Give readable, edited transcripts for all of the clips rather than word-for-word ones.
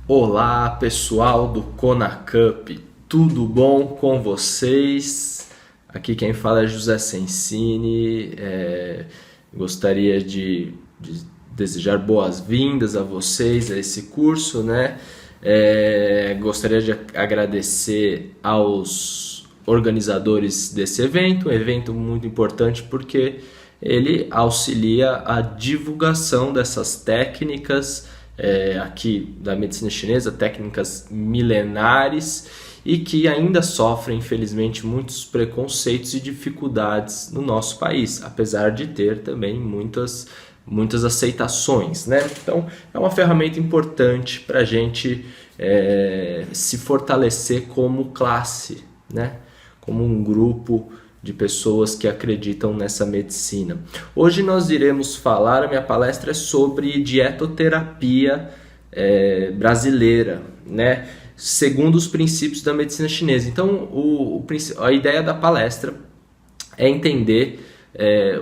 Olá pessoal do Conacup, tudo bom com vocês? Aqui quem fala é José Sensini. Gostaria de desejar boas-vindas a vocês a esse curso, né? Gostaria de agradecer aos organizadores desse evento, um evento muito importante porque ele auxilia a divulgação dessas técnicas aqui da medicina chinesa, técnicas milenares e que ainda sofrem, infelizmente, muitos preconceitos e dificuldades no nosso país, apesar de ter também muitas aceitações, né? Então, é uma ferramenta importante para a gente se fortalecer como classe, né? Como um grupo de pessoas que acreditam nessa medicina. Hoje nós iremos falar, a minha palestra é sobre dietoterapia brasileira, né? Segundo os princípios da medicina chinesa. Então, a ideia da palestra é entender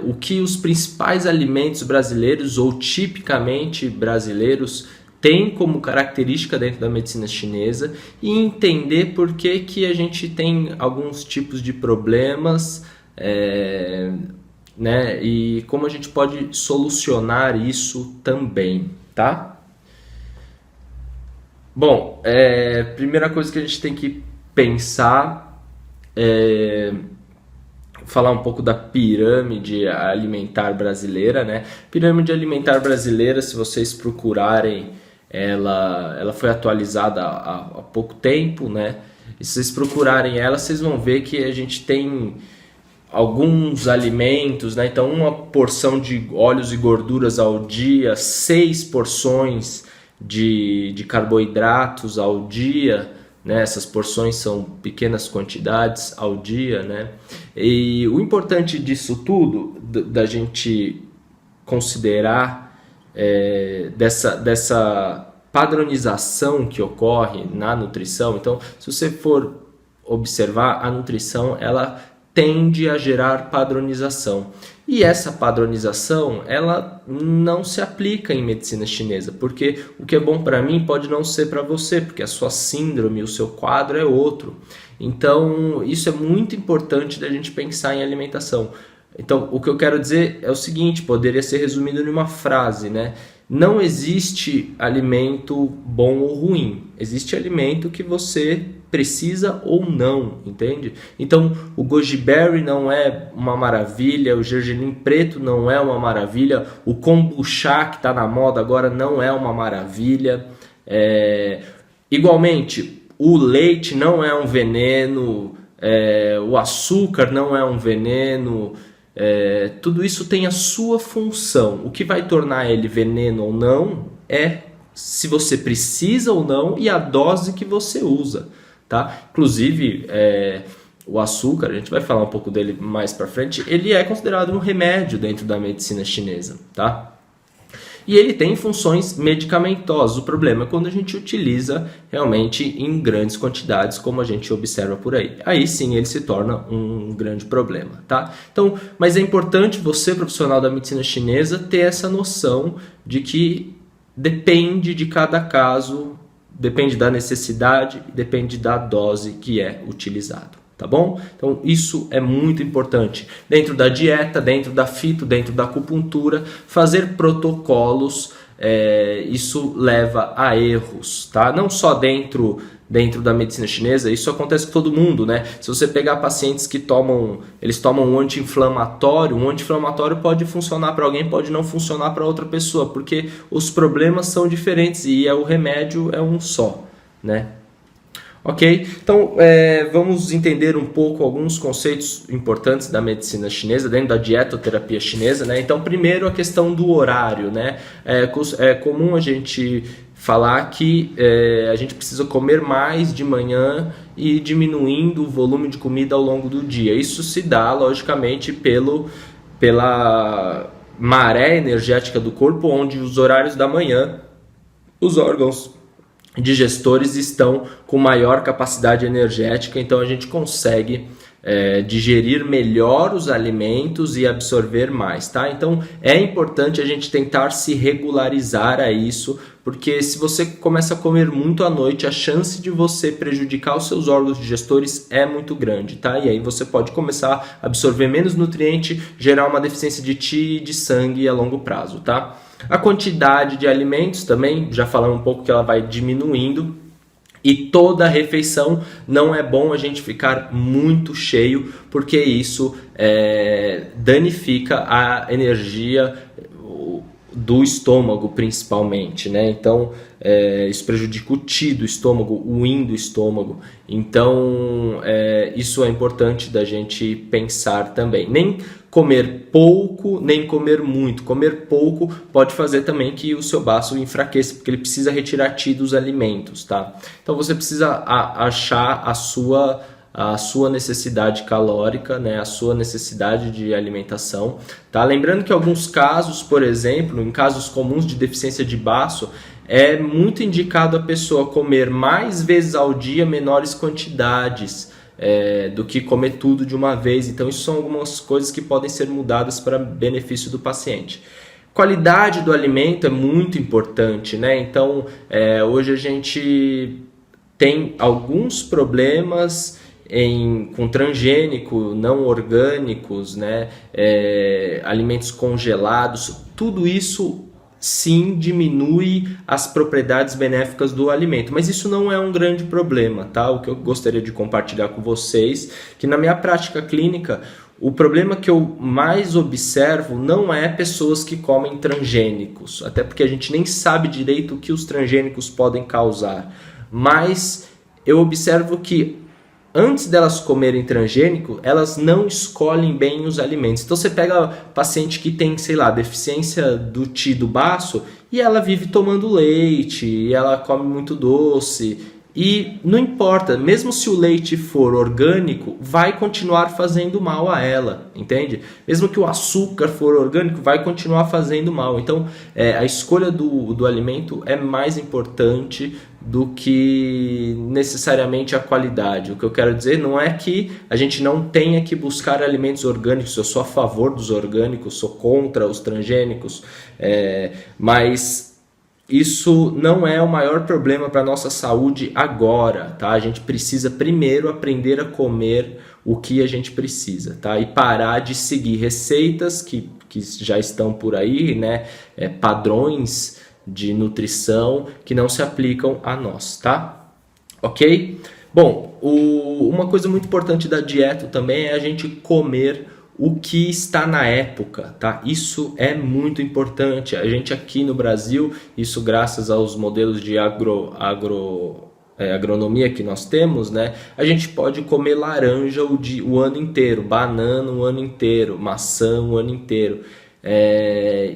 o que os principais alimentos brasileiros ou tipicamente brasileiros têm como característica dentro da medicina chinesa e entender por que a gente tem alguns tipos de problemas, né? E como a gente pode solucionar isso também, tá? Bom, primeira coisa que a gente tem que pensar falar um pouco da pirâmide alimentar brasileira, né? Pirâmide alimentar brasileira, se vocês procurarem, ela foi atualizada há pouco tempo, né? E se vocês procurarem ela, vocês vão ver que a gente tem alguns alimentos, né? Então, uma porção de óleos e gorduras ao dia, 6 porções de carboidratos ao dia, né? Essas porções são pequenas quantidades ao dia, né? E o importante disso tudo, da gente considerar dessa padronização que ocorre na nutrição. Então, se você for observar, a nutrição ela tende a gerar padronização. E essa padronização ela não se aplica em medicina chinesa, porque o que é bom para mim pode não ser para você, porque a sua síndrome, o seu quadro é outro. Então, isso é muito importante da gente pensar em alimentação. Então, o que eu quero dizer é o seguinte, poderia ser resumido em uma frase, né? Não existe alimento bom ou ruim, existe alimento que você precisa ou não, entende? Então, o goji berry não é uma maravilha, o gergelim preto não é uma maravilha, o kombucha que está na moda agora não é uma maravilha. Igualmente, o leite não é um veneno, o açúcar não é um veneno. Tudo isso tem a sua função. O que vai tornar ele veneno ou não é se você precisa ou não e a dose que você usa, tá? Inclusive, o açúcar, a gente vai falar um pouco dele mais para frente, ele é considerado um remédio dentro da medicina chinesa, tá? E ele tem funções medicamentosas. O problema é quando a gente utiliza realmente em grandes quantidades, como a gente observa por aí. Aí sim ele se torna um grande problema, tá? Então, mas é importante você, profissional da medicina chinesa, ter essa noção de que depende de cada caso, depende da necessidade, depende da dose que é utilizado. Tá bom? Então isso é muito importante. Dentro da dieta, dentro da fito, dentro da acupuntura, fazer protocolos, isso leva a erros, tá? Não só dentro da medicina chinesa, isso acontece com todo mundo, né? Se você pegar pacientes que tomam um anti-inflamatório pode funcionar para alguém, pode não funcionar para outra pessoa, porque os problemas são diferentes e o remédio é um só, né? Ok? Então, vamos entender um pouco alguns conceitos importantes da medicina chinesa, dentro da dietoterapia chinesa, né? Então, primeiro a questão do horário, né? É comum a gente falar que a gente precisa comer mais de manhã e diminuindo o volume de comida ao longo do dia. Isso se dá, logicamente, pela maré energética do corpo, onde os horários da manhã, os órgãos digestores estão com maior capacidade energética, então a gente consegue digerir melhor os alimentos e absorver mais, tá? Então é importante a gente tentar se regularizar a isso, porque se você começa a comer muito à noite, a chance de você prejudicar os seus órgãos digestores é muito grande, tá? E aí você pode começar a absorver menos nutriente, gerar uma deficiência de Ti e de sangue a longo prazo, tá? A quantidade de alimentos também, já falamos um pouco que ela vai diminuindo. E toda refeição não é bom a gente ficar muito cheio, porque isso danifica a energia do estômago principalmente, né? Então isso prejudica o Ti do estômago, o Yin do estômago. Então isso é importante da gente pensar também. Nem comer pouco, nem comer muito. Comer pouco pode fazer também que o seu baço enfraqueça, porque ele precisa retirar Ti dos alimentos, tá? Então você precisa achar a sua necessidade calórica, né? A sua necessidade de alimentação, tá? Lembrando que em alguns casos, por exemplo, em casos comuns de deficiência de baço, é muito indicado a pessoa comer mais vezes ao dia menores quantidades, do que comer tudo de uma vez. Então isso são algumas coisas que podem ser mudadas para benefício do paciente. Qualidade do alimento é muito importante, né? Então hoje a gente tem alguns problemas com transgênico, não orgânicos, né? Alimentos congelados, tudo isso sim diminui as propriedades benéficas do alimento, mas isso não é um grande problema, tá? O que eu gostaria de compartilhar com vocês, que na minha prática clínica, o problema que eu mais observo não é pessoas que comem transgênicos, até porque a gente nem sabe direito o que os transgênicos podem causar, mas eu observo que antes delas comerem transgênico, elas não escolhem bem os alimentos. Então você pega paciente que tem, sei lá, deficiência do Ti do baço e ela vive tomando leite, e ela come muito doce. E não importa, mesmo se o leite for orgânico, vai continuar fazendo mal a ela, entende? Mesmo que o açúcar for orgânico, vai continuar fazendo mal. Então a escolha do alimento é mais importante do que necessariamente a qualidade. O que eu quero dizer não é que a gente não tenha que buscar alimentos orgânicos. Eu sou a favor dos orgânicos, sou contra os transgênicos, mas isso não é o maior problema para a nossa saúde agora, tá? A gente precisa primeiro aprender a comer o que a gente precisa, tá? E parar de seguir receitas que já estão por aí, né? Padrões de nutrição que não se aplicam a nós, tá? Ok? Bom, uma coisa muito importante da dieta também é a gente comer o que está na época, tá? Isso é muito importante. A gente aqui no Brasil, isso graças aos modelos de agronomia que nós temos, né? A gente pode comer laranja o ano inteiro, banana o ano inteiro, maçã o ano inteiro.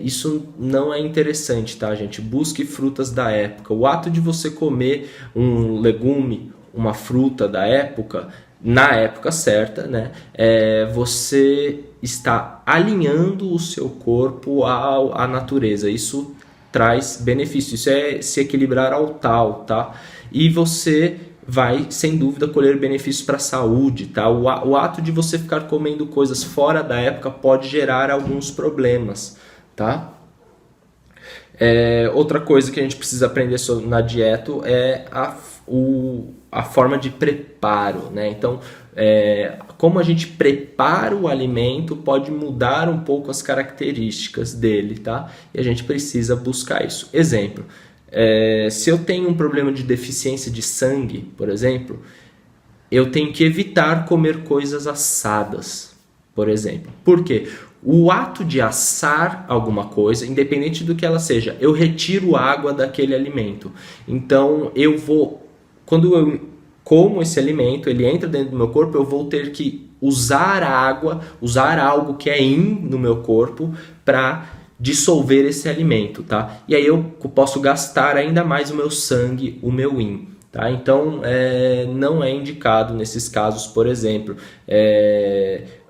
Isso não é interessante, tá, gente? Busque frutas da época. O ato de você comer um legume, uma fruta da época, na época certa, né? Você está alinhando o seu corpo à natureza. Isso traz benefício. Isso é se equilibrar ao tal, tá? E você vai, sem dúvida, colher benefícios para a saúde, tá? O ato de você ficar comendo coisas fora da época pode gerar alguns problemas, tá? Outra coisa que a gente precisa aprender na dieta é a forma de preparo, né? Então, como a gente prepara o alimento pode mudar um pouco as características dele, tá? E a gente precisa buscar isso. Exemplo, se eu tenho um problema de deficiência de sangue, por exemplo, eu tenho que evitar comer coisas assadas, por exemplo. Por quê? O ato de assar alguma coisa, independente do que ela seja, eu retiro água daquele alimento. Então, quando eu como esse alimento, ele entra dentro do meu corpo, eu vou ter que usar água, usar algo que é yin no meu corpo para dissolver esse alimento, tá? E aí eu posso gastar ainda mais o meu sangue, o meu yin, tá? Então, não é indicado nesses casos, por exemplo,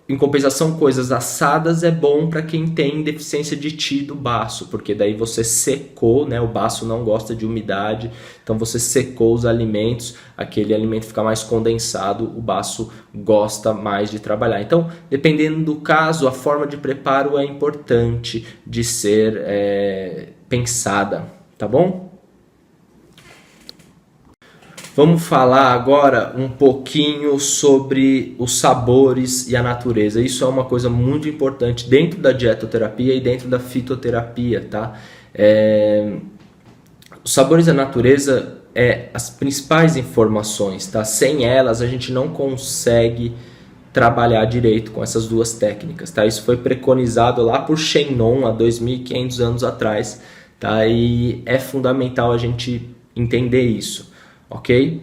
Em compensação, coisas assadas é bom para quem tem deficiência de Ti do baço, porque daí você secou, né? O baço não gosta de umidade, então você secou os alimentos, aquele alimento fica mais condensado, o baço gosta mais de trabalhar. Então, dependendo do caso, a forma de preparo é importante de ser pensada, tá bom? Vamos falar agora um pouquinho sobre os sabores e a natureza. Isso é uma coisa muito importante dentro da dietoterapia e dentro da fitoterapia, tá? Os sabores e a natureza as principais informações, tá? Sem elas a gente não consegue trabalhar direito com essas duas técnicas, tá? Isso foi preconizado lá por Shen-Non há 2.500 anos atrás, tá? E é fundamental a gente entender isso. Ok?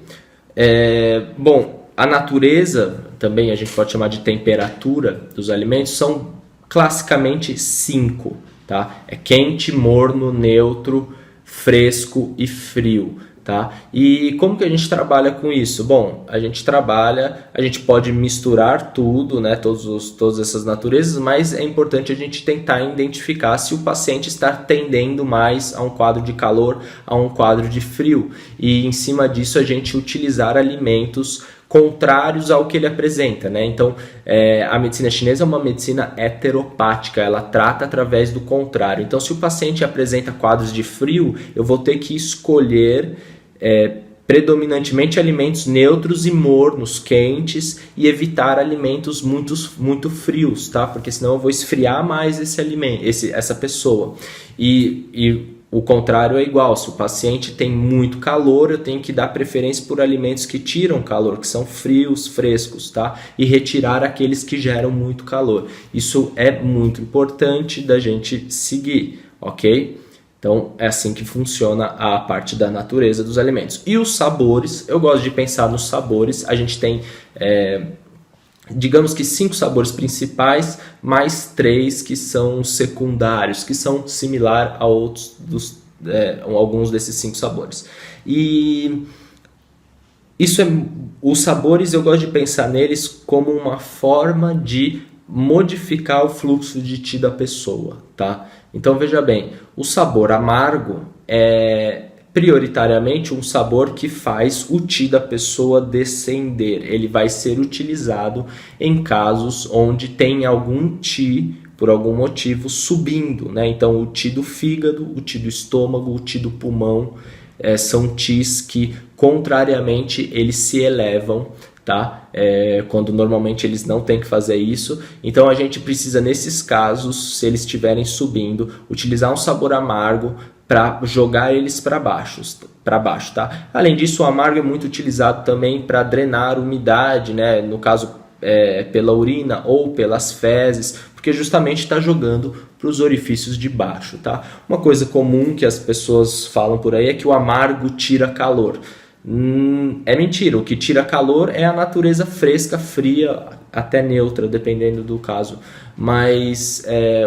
Bom, a natureza, também a gente pode chamar de temperatura dos alimentos, são classicamente 5, tá? É quente, morno, neutro, fresco e frio, tá? E como que a gente trabalha com isso? Bom, a gente pode misturar tudo, né? Todas essas naturezas, mas é importante a gente tentar identificar se o paciente está tendendo mais a um quadro de calor, a um quadro de frio. E em cima disso a gente utilizar alimentos contrários ao que ele apresenta, né? Então, a medicina chinesa é uma medicina heteropática, ela trata através do contrário. Então, se o paciente apresenta quadros de frio, eu vou ter que escolher predominantemente alimentos neutros e mornos, quentes, e evitar alimentos muito frios, tá? Porque senão eu vou esfriar mais esse alimento, essa pessoa. E o contrário é igual, se o paciente tem muito calor, eu tenho que dar preferência por alimentos que tiram calor, que são frios, frescos, tá? E retirar aqueles que geram muito calor. Isso é muito importante da gente seguir, ok? Então, é assim que funciona a parte da natureza dos alimentos. E os sabores, eu gosto de pensar nos sabores. A gente tem, digamos que 5 sabores principais, mais 3 que são secundários, que são similar a alguns desses 5 sabores. E os sabores, eu gosto de pensar neles como uma forma de modificar o fluxo de Ti da pessoa, tá? Então veja bem, o sabor amargo é prioritariamente um sabor que faz o Ti da pessoa descender. Ele vai ser utilizado em casos onde tem algum Ti, por algum motivo, subindo, né? Então o Ti do fígado, o Ti do estômago, o Ti do pulmão, são Tis que, contrariamente, eles se elevam, tá? Quando normalmente eles não têm que fazer isso. Então a gente precisa, nesses casos, se eles estiverem subindo, utilizar um sabor amargo para jogar eles para baixo, tá? Além disso, o amargo é muito utilizado também para drenar umidade, né? No caso, pela urina ou pelas fezes, porque justamente está jogando para os orifícios de baixo, tá? Uma coisa comum que as pessoas falam por aí é que o amargo tira calor. É mentira, o que tira calor é a natureza fresca, fria, até neutra, dependendo do caso. Mas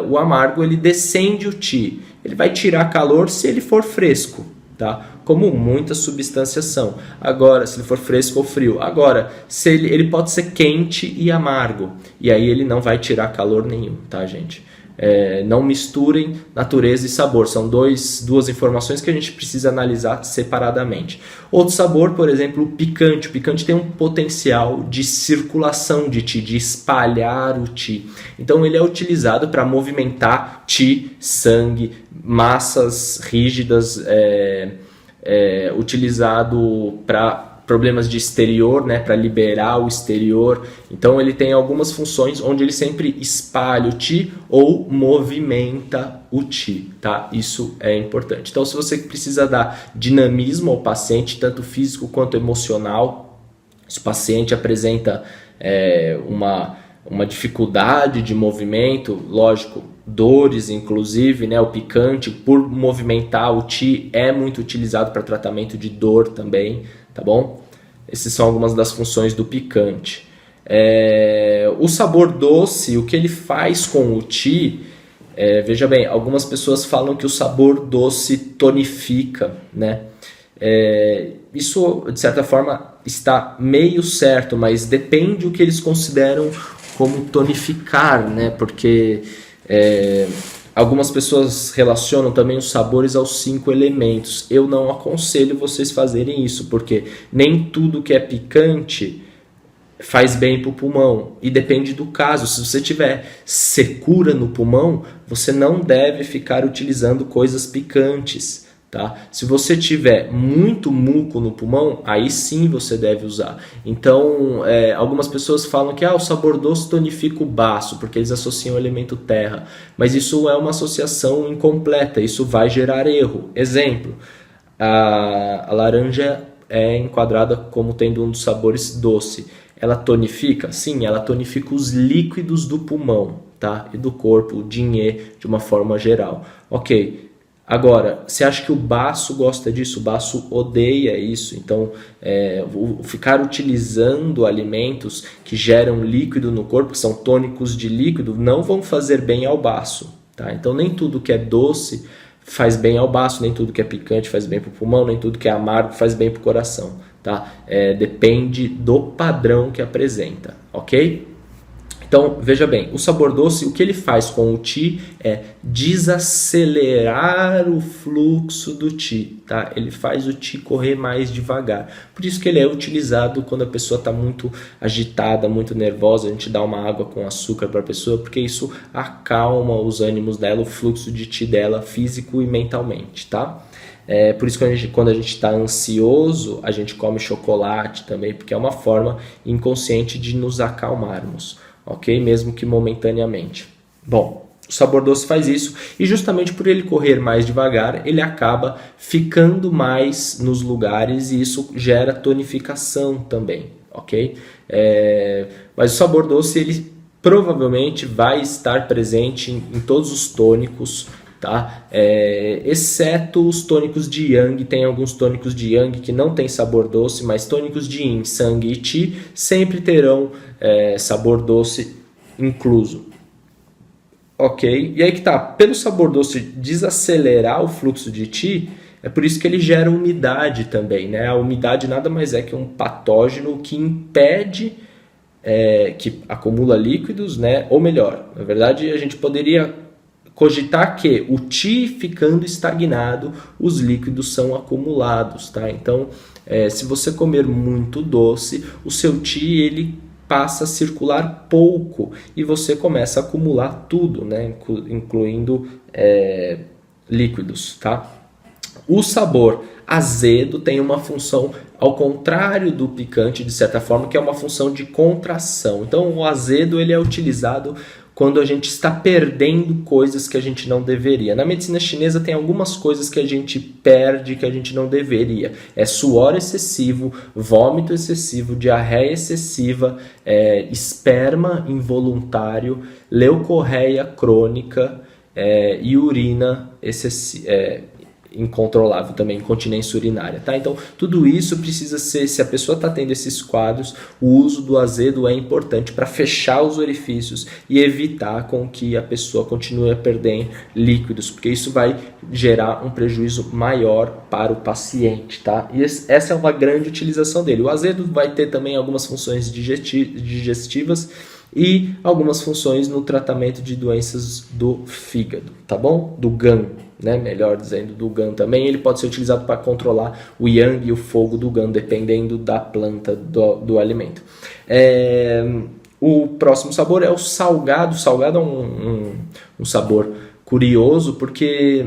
o amargo, ele descende o Ti, ele vai tirar calor se ele for fresco, tá? Como muitas substâncias são. Agora, se ele for fresco ou frio. Agora, se ele pode ser quente e amargo, e aí ele não vai tirar calor nenhum, tá, gente? Não misturem natureza e sabor, são duas informações que a gente precisa analisar separadamente. Outro sabor, por exemplo, o picante. O picante tem um potencial de circulação de Ti, de espalhar o Ti. Então ele é utilizado para movimentar Ti, sangue, massas rígidas, utilizado para problemas de exterior, né, para liberar o exterior. Então ele tem algumas funções onde ele sempre espalha o Ti ou movimenta o Ti, tá? Isso é importante. Então, se você precisa dar dinamismo ao paciente, tanto físico quanto emocional, se o paciente apresenta uma dificuldade de movimento, lógico, dores inclusive, né? O picante, por movimentar o Ti, é muito utilizado para tratamento de dor também, tá bom? Essas são algumas das funções do picante. O sabor doce, o que ele faz com o Ti, veja bem, algumas pessoas falam que o sabor doce tonifica, né? Isso, de certa forma, está meio certo, mas depende o que eles consideram como tonificar, né? Porque algumas pessoas relacionam também os sabores aos 5 elementos. Eu não aconselho vocês fazerem isso, porque nem tudo que é picante faz bem para o pulmão, e depende do caso. Se você tiver secura no pulmão, você não deve ficar utilizando coisas picantes, tá? Se você tiver muito muco no pulmão, aí sim você deve usar. Então, algumas pessoas falam que o sabor doce tonifica o baço, porque eles associam o elemento terra, mas isso é uma associação incompleta, isso vai gerar erro. Exemplo, a laranja é enquadrada como tendo um dos sabores doce. Ela tonifica? Sim, ela tonifica os líquidos do pulmão, tá? E do corpo, o dinhe, de uma forma geral. Ok, agora, você acha que o baço gosta disso? O baço odeia isso. Então, ficar utilizando alimentos que geram líquido no corpo, que são tônicos de líquido, não vão fazer bem ao baço, tá? Então, nem tudo que é doce faz bem ao baço, nem tudo que é picante faz bem para o pulmão, nem tudo que é amargo faz bem para o coração, tá? Depende do padrão que apresenta, ok? Então, veja bem, o sabor doce, o que ele faz com o Qi é desacelerar o fluxo do Qi, tá? Ele faz o Qi correr mais devagar. Por isso que ele é utilizado quando a pessoa está muito agitada, muito nervosa. A gente dá uma água com açúcar para a pessoa, porque isso acalma os ânimos dela, o fluxo de Qi dela, físico e mentalmente, tá? Por isso que quando a gente está ansioso, a gente come chocolate também, porque é uma forma inconsciente de nos acalmarmos. Ok? Mesmo que momentaneamente. Bom, o sabor doce faz isso, e justamente por ele correr mais devagar, ele acaba ficando mais nos lugares, e isso gera tonificação também, ok? Mas o sabor doce, ele provavelmente vai estar presente em todos os tônicos, tá? Exceto os tônicos de Yang. Tem alguns tônicos de Yang que não tem sabor doce, mas tônicos de Yin, Sang e Qi sempre terão sabor doce incluso. Ok? E aí que tá, pelo sabor doce desacelerar o fluxo de Qi, é por isso que ele gera umidade também, né? A umidade nada mais é que um patógeno que impede que acumula líquidos, né? Ou melhor, na verdade a gente poderia cogitar que o Qi ficando estagnado, os líquidos são acumulados, tá? Então, se você comer muito doce, o seu Qi ele passa a circular pouco e você começa a acumular tudo, né? Incluindo líquidos, tá? O sabor azedo tem uma função ao contrário do picante, de certa forma, que é uma função de contração. Então, o azedo ele é utilizado quando a gente está perdendo coisas que a gente não deveria. Na medicina chinesa tem algumas coisas que a gente perde que a gente não deveria. suor excessivo, vômito excessivo, diarreia excessiva, esperma involuntário, leucorreia crônica e urina incontrolável também, incontinência urinária, tá? Então, tudo isso precisa ser, se a pessoa está tendo esses quadros, o uso do azedo é importante para fechar os orifícios e evitar com que a pessoa continue a perder líquidos, porque isso vai gerar um prejuízo maior para o paciente, tá? E essa é uma grande utilização dele. O azedo vai ter também algumas funções digestivas e algumas funções no tratamento de doenças do fígado, tá bom? Do GAN, né? Melhor dizendo, do GAN também. Ele pode ser utilizado para controlar o yang e o fogo do GAN, dependendo da planta do alimento. O próximo sabor é o salgado. O salgado é um sabor curioso, porque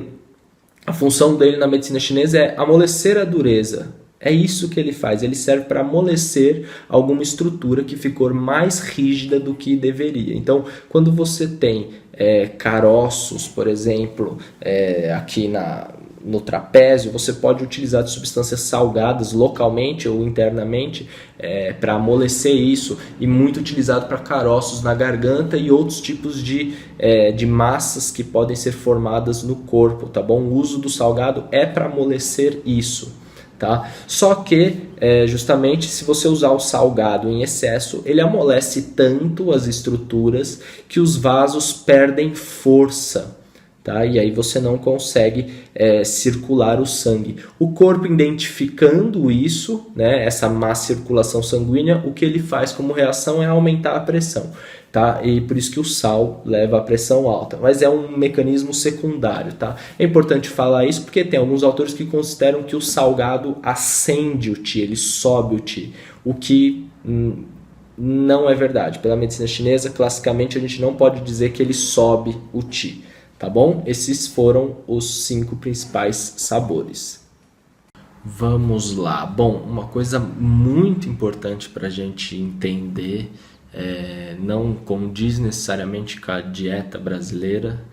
a função dele na medicina chinesa é amolecer a dureza. É isso que ele faz, ele serve para amolecer alguma estrutura que ficou mais rígida do que deveria. Então, quando você tem caroços, por exemplo, aqui no trapézio, você pode utilizar de substâncias salgadas localmente ou internamente para amolecer isso, e muito utilizado para caroços na garganta e outros tipos de massas que podem ser formadas no corpo, tá bom? O uso do salgado é para amolecer isso. Tá? Só que, justamente, se você usar o salgado em excesso, ele amolece tanto as estruturas que os vasos perdem força. tá? E aí você não consegue circular o sangue. O corpo identificando isso, né, essa má circulação sanguínea, o que ele faz como reação é aumentar a pressão, tá? E por isso que o sal leva a pressão alta, mas é um mecanismo secundário, tá? É importante falar isso porque tem alguns autores que consideram que o salgado acende o Qi, ele sobe o Qi, o que não é verdade. Pela medicina chinesa, classicamente a gente não pode dizer que ele sobe o Qi. Tá bom? Esses foram os 5 principais sabores. Vamos lá. Bom, uma coisa muito importante para a gente entender, não condiz necessariamente com a dieta brasileira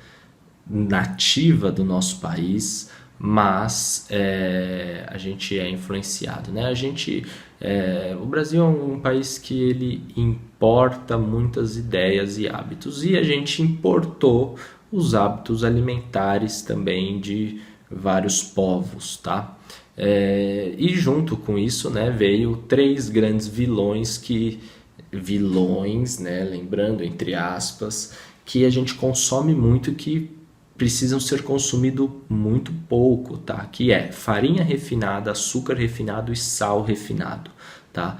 nativa do nosso país, mas a gente é influenciado, né? O Brasil é um país que ele importa muitas ideias e hábitos, e a gente importou os hábitos alimentares também de vários povos, tá? E junto com isso, né, veio 3 grandes vilões, né, lembrando, entre aspas, que a gente consome muito e que precisam ser consumidos muito pouco, tá? Que é farinha refinada, açúcar refinado e sal refinado, tá?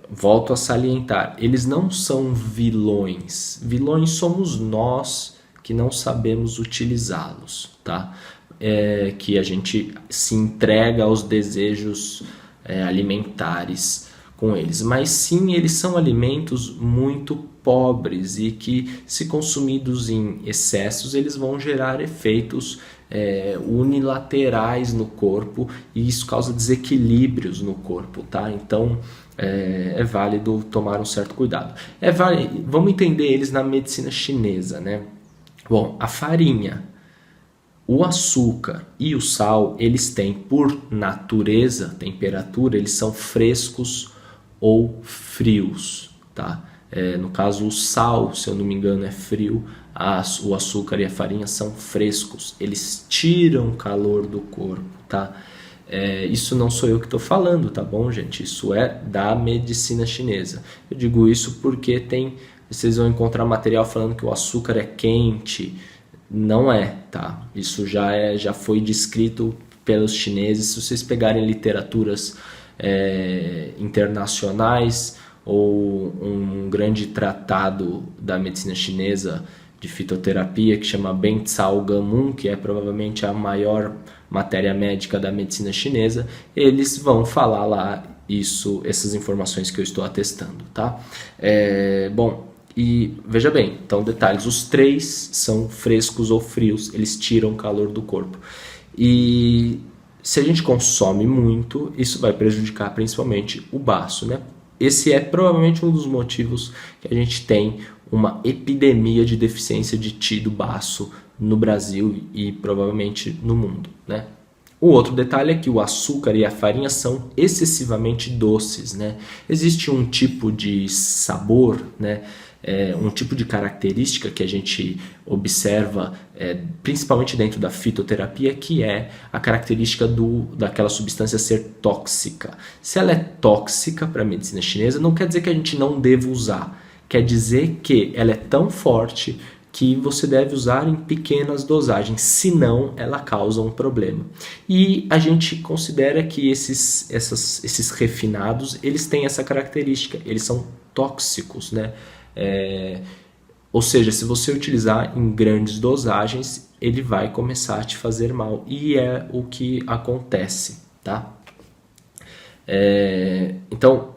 Volto a salientar, eles não são vilões. Vilões somos nós que não sabemos utilizá-los, tá? Que a gente se entrega aos desejos alimentares com eles. Mas sim, eles são alimentos muito pobres e que, se consumidos em excessos, eles vão gerar efeitos unilaterais no corpo, e isso causa desequilíbrios no corpo, tá? Então é válido tomar um certo cuidado. Vamos entender eles na medicina chinesa, né? Bom, a farinha, o açúcar e o sal, eles têm, por natureza, temperatura, eles são frescos ou frios, tá? No caso, o sal, se eu não me engano, é frio, o açúcar e a farinha são frescos, eles tiram calor do corpo, tá? Isso não sou eu que estou falando, tá bom, gente? Isso é da medicina chinesa. Eu digo isso porque vocês vão encontrar material falando que o açúcar é quente. Não é, tá? Isso já foi descrito pelos chineses. Se vocês pegarem literaturas internacionais ou um grande tratado da medicina chinesa de fitoterapia que chama Ben Tsao Gamun, que é provavelmente a maior matéria médica da medicina chinesa, eles vão falar lá essas informações que eu estou atestando, tá? Bom, e veja bem, então detalhes, os 3 são frescos ou frios, eles tiram o calor do corpo. E se a gente consome muito, isso vai prejudicar principalmente o baço, né? Esse é provavelmente um dos motivos que a gente tem uma epidemia de deficiência de Qi do baço no Brasil e provavelmente no mundo, né? O outro detalhe é que o açúcar e a farinha são excessivamente doces, né? Existe um tipo de sabor, né? Um tipo de característica que a gente observa principalmente dentro da fitoterapia, que é a característica daquela substância ser tóxica. Se ela é tóxica para a medicina chinesa, não quer dizer que a gente não deva usar, quer dizer que ela é tão forte que você deve usar em pequenas dosagens, senão ela causa um problema. E a gente considera que esses refinados, eles têm essa característica, eles são tóxicos, né? Ou seja, se você utilizar em grandes dosagens, ele vai começar a te fazer mal, e é o que acontece, tá? Então,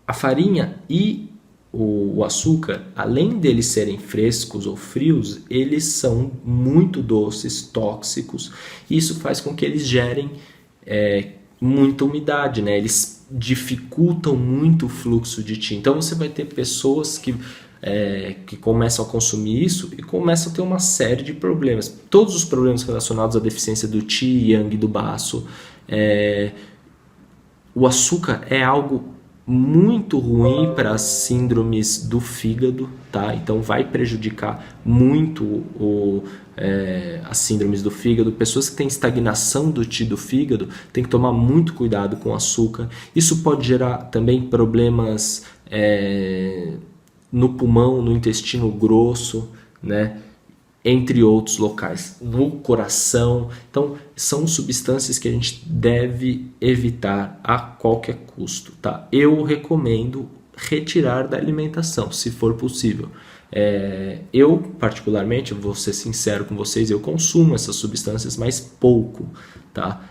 a farinha e o açúcar, além deles serem frescos ou frios, eles são muito doces, tóxicos, e isso faz com que eles gerem muita umidade, né? Eles dificultam muito o fluxo de Qi. Então você vai ter pessoas que começam a consumir isso e começam a ter uma série de problemas. Todos os problemas relacionados à deficiência do Qi e Yang do baço. O açúcar é algo muito ruim para as síndromes do fígado, tá? Então vai prejudicar muito as síndromes do fígado. Pessoas que têm estagnação do Qi do fígado têm que tomar muito cuidado com o açúcar. Isso pode gerar também problemas no pulmão, no intestino grosso, né? entre outros locais, no coração. Então, são substâncias que a gente deve evitar a qualquer custo, tá? Eu recomendo retirar da alimentação, se for possível. Eu, particularmente, vou ser sincero com vocês, eu consumo essas substâncias, mas pouco, tá?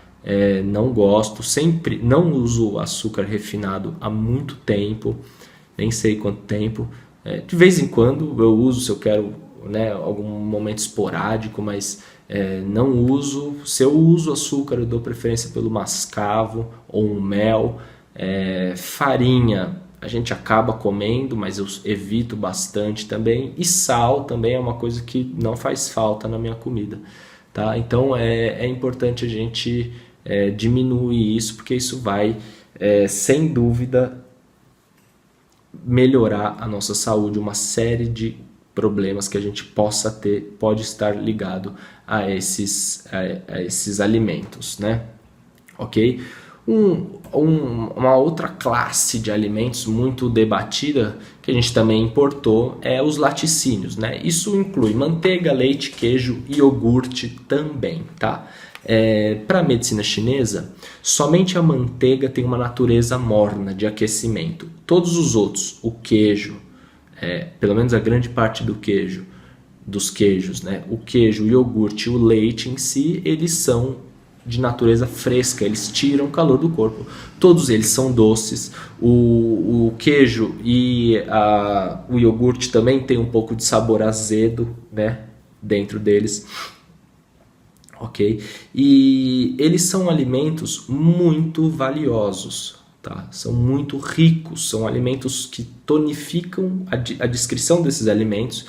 Não gosto, sempre não uso açúcar refinado há muito tempo, nem sei quanto tempo. De vez em quando eu uso, se eu quero, né, algum momento esporádico, mas não uso. Se eu uso açúcar, eu dou preferência pelo mascavo ou um mel. Farinha a gente acaba comendo, mas eu evito bastante também. E sal também é uma coisa que não faz falta na minha comida, tá? Então é importante a gente diminuir isso, porque isso vai, sem dúvida, melhorar a nossa saúde. Uma série de problemas que a gente possa ter pode estar ligado a esses alimentos, né? Ok? Uma outra classe de alimentos muito debatida que a gente também importou é os laticínios, né? Isso inclui manteiga, leite, queijo e iogurte também, tá? Para a medicina chinesa, somente a manteiga tem uma natureza morna de aquecimento. Todos os outros, o queijo, pelo menos a grande parte dos queijos, né? O queijo, o iogurte e o leite em si, eles são de natureza fresca, eles tiram o calor do corpo. Todos eles são doces. O queijo e o iogurte também tem um pouco de sabor azedo, né, dentro deles. Ok? E eles são alimentos muito valiosos, tá? São muito ricos, são alimentos que tonificam. A descrição desses alimentos,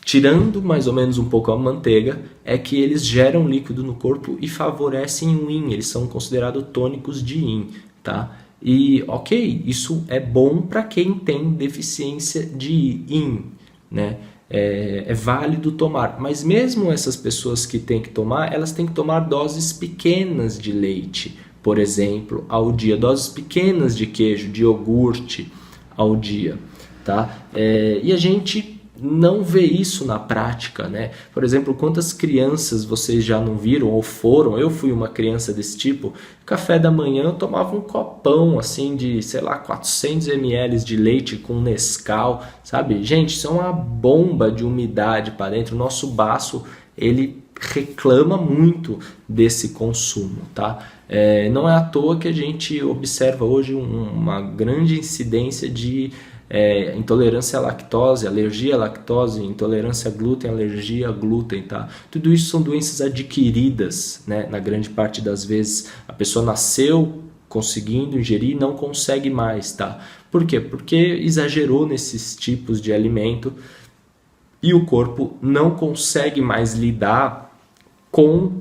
tirando mais ou menos um pouco a manteiga, é que eles geram líquido no corpo e favorecem o yin. Eles são considerados tônicos de yin, tá? E ok, isso é bom para quem tem deficiência de yin, né? É válido tomar, mas mesmo essas pessoas que têm que tomar, elas têm que tomar doses pequenas de leite, por exemplo, ao dia, doses pequenas de queijo, de iogurte ao dia, tá? E a gente não vê isso na prática, né? Por exemplo, quantas crianças vocês já não viram ou foram? Eu fui uma criança desse tipo. Café da manhã eu tomava um copão assim de, sei lá, 400 ml de leite com Nescau, sabe? Gente, isso é uma bomba de umidade para dentro. O nosso baço, ele reclama muito desse consumo, tá? Não é à toa que a gente observa hoje uma grande incidência de intolerância à lactose, alergia à lactose, intolerância a glúten, alergia a glúten, tá? Tudo isso são doenças adquiridas, né? Na grande parte das vezes a pessoa nasceu conseguindo ingerir e não consegue mais, tá? Por quê? Porque exagerou nesses tipos de alimento e o corpo não consegue mais lidar com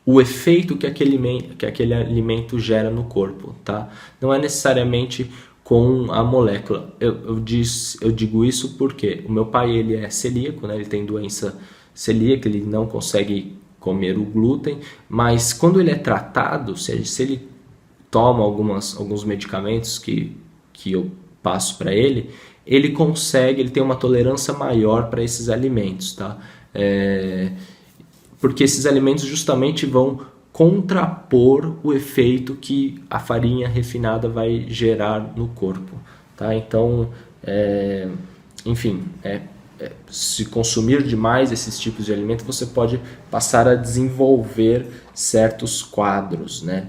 o efeito que aquele alimento gera no corpo, tá? Não é necessariamente com a molécula. Eu digo isso porque o meu pai, ele é celíaco, né? Ele tem doença celíaca, ele não consegue comer o glúten, mas quando ele é tratado, se ele toma alguns medicamentos que eu passo para ele, ele tem uma tolerância maior para esses alimentos, tá? Porque esses alimentos justamente vão contrapor o efeito que a farinha refinada vai gerar no corpo, tá? Então, enfim, se consumir demais esses tipos de alimento, você pode passar a desenvolver certos quadros, né?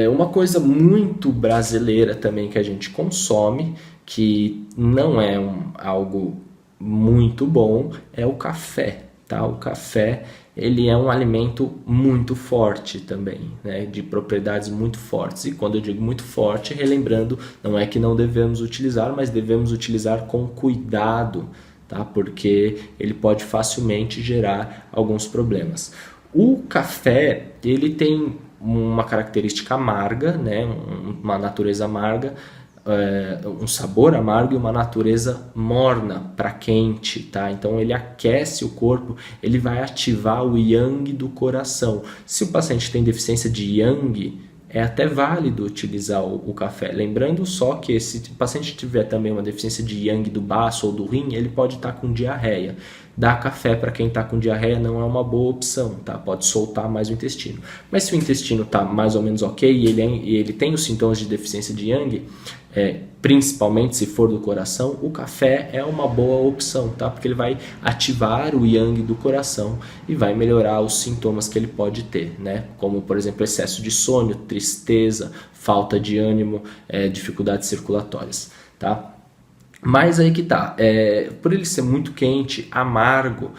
Uma coisa muito brasileira também que a gente consome, que não é algo muito bom, é o café, tá? O café, ele é um alimento muito forte também, né? De propriedades muito fortes. E quando eu digo muito forte, relembrando, não é que não devemos utilizar, mas devemos utilizar com cuidado, tá? Porque ele pode facilmente gerar alguns problemas. O café, ele tem uma característica amarga, né? Uma natureza amarga, um sabor amargo e uma natureza morna para quente, tá? Então ele aquece o corpo, ele vai ativar o yang do coração. Se o paciente tem deficiência de yang, é até válido utilizar o café. Lembrando só que se o paciente tiver também uma deficiência de yang do baço ou do rim, ele pode estar com diarreia. Dar café para quem está com diarreia não é uma boa opção, tá? Pode soltar mais o intestino. Mas se o intestino está mais ou menos ok e ele tem os sintomas de deficiência de yang, principalmente se for do coração, o café é uma boa opção, tá? Porque ele vai ativar o yang do coração e vai melhorar os sintomas que ele pode ter, né? Como, por exemplo, excesso de sono, tristeza, falta de ânimo, dificuldades circulatórias, tá? Mas aí que tá, por ele ser muito quente, amargo,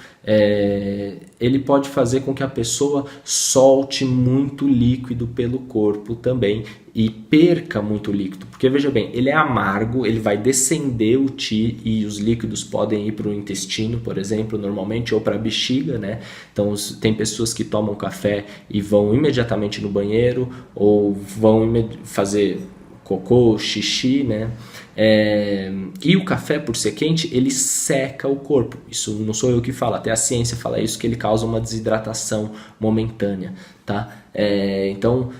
ele pode fazer com que a pessoa solte muito líquido pelo corpo também e perca muito líquido, porque veja bem, ele é amargo, ele vai descender o qi e os líquidos podem ir para o intestino, por exemplo, normalmente, ou para a bexiga, né? Então tem pessoas que tomam café e vão imediatamente no banheiro ou vão fazer cocô, xixi, né? E o café, por ser quente, ele seca o corpo. Isso não sou eu que falo, até a ciência fala isso, que ele causa uma desidratação momentânea, tá? Então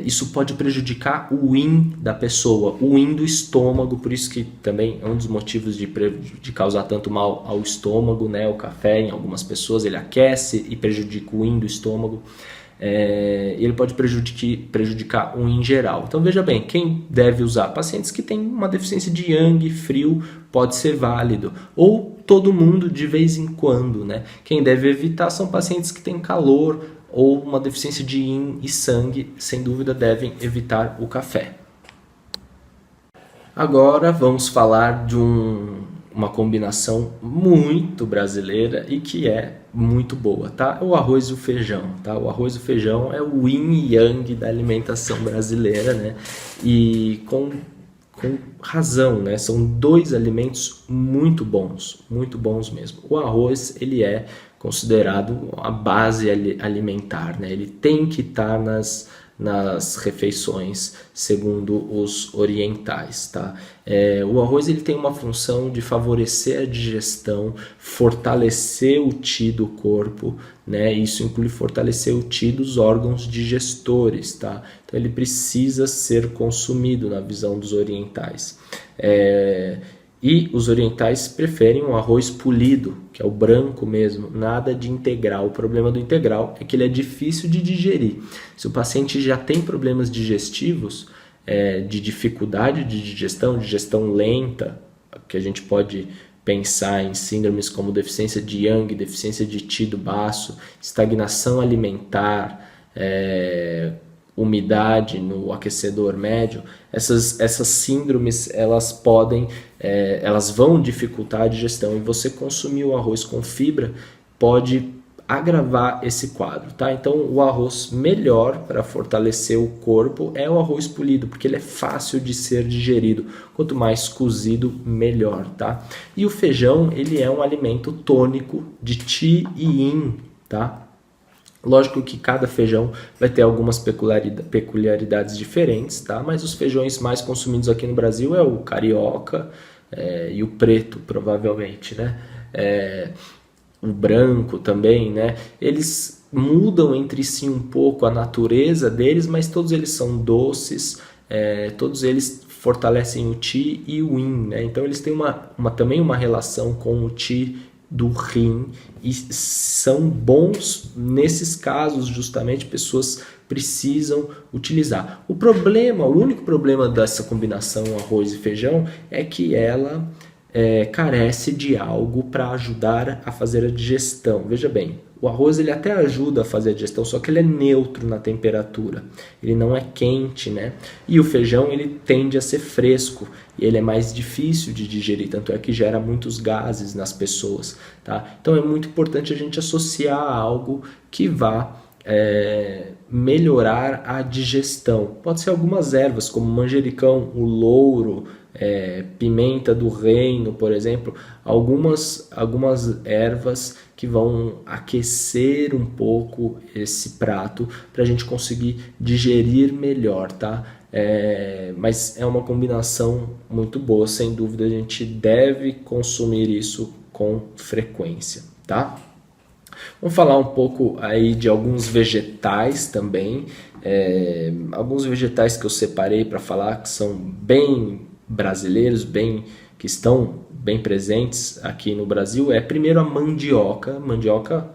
isso pode prejudicar o yin da pessoa, o yin do estômago, por isso que também é um dos motivos de causar tanto mal ao estômago, né? O café, em algumas pessoas, ele aquece e prejudica o yin do estômago. Ele pode prejudicar o yin geral. Então veja bem, quem deve usar? Pacientes que têm uma deficiência de yang, frio, pode ser válido. Ou todo mundo de vez em quando, né? Quem deve evitar são pacientes que têm calor ou uma deficiência de yin e sangue, sem dúvida devem evitar o café. Agora vamos falar de uma combinação muito brasileira e que é muito boa, tá? O arroz e o feijão, tá? O arroz e o feijão é o yin e yang da alimentação brasileira, né? E com razão, né? São dois alimentos muito bons mesmo. O arroz, ele é considerado a base alimentar, né? Ele tem que estar nas refeições, segundo os orientais, tá? O arroz ele tem uma função de favorecer a digestão, fortalecer o qi do corpo, né? Isso inclui fortalecer o qi dos órgãos digestores, tá? Então ele precisa ser consumido na visão dos orientais. E os orientais preferem um arroz polido, que é o branco mesmo, nada de integral. O problema do integral é que ele é difícil de digerir. Se o paciente já tem problemas digestivos, de dificuldade de digestão lenta, que a gente pode pensar em síndromes como deficiência de yang, deficiência de qi do baço, estagnação alimentar, umidade no aquecedor médio, essas síndromes elas vão dificultar a digestão, e você consumir o arroz com fibra pode agravar esse quadro, tá? Então o arroz melhor para fortalecer o corpo é o arroz polido, porque ele é fácil de ser digerido, quanto mais cozido melhor, tá? E o feijão, ele é um alimento tônico de qi e yin, tá? Lógico que cada feijão vai ter algumas peculiaridades diferentes, tá? Mas os feijões mais consumidos aqui no Brasil é o carioca e o preto, provavelmente, né? O branco também, né? Eles mudam entre si um pouco a natureza deles, mas todos eles são doces, todos eles fortalecem o qi e o yin, né? Então eles têm também uma relação com o qi do rim e são bons nesses casos, justamente pessoas precisam utilizar. O único problema dessa combinação arroz e feijão é que ela carece de algo para ajudar a fazer a digestão. Veja bem, o arroz ele até ajuda a fazer a digestão, só que ele é neutro na temperatura, ele não é quente, né? E o feijão ele tende a ser fresco e ele é mais difícil de digerir, tanto é que gera muitos gases nas pessoas, tá? Então é muito importante a gente associar algo que vá melhorar a digestão. Pode ser algumas ervas como manjericão, o louro, pimenta do reino, por exemplo, algumas ervas que vão aquecer um pouco esse prato para a gente conseguir digerir melhor, tá? Mas é uma combinação muito boa, sem dúvida a gente deve consumir isso com frequência, tá? Vamos falar um pouco aí de alguns vegetais também. Alguns vegetais que eu separei para falar que são bem brasileiros, que estão bem presentes aqui no Brasil. Primeiro a mandioca. Mandioca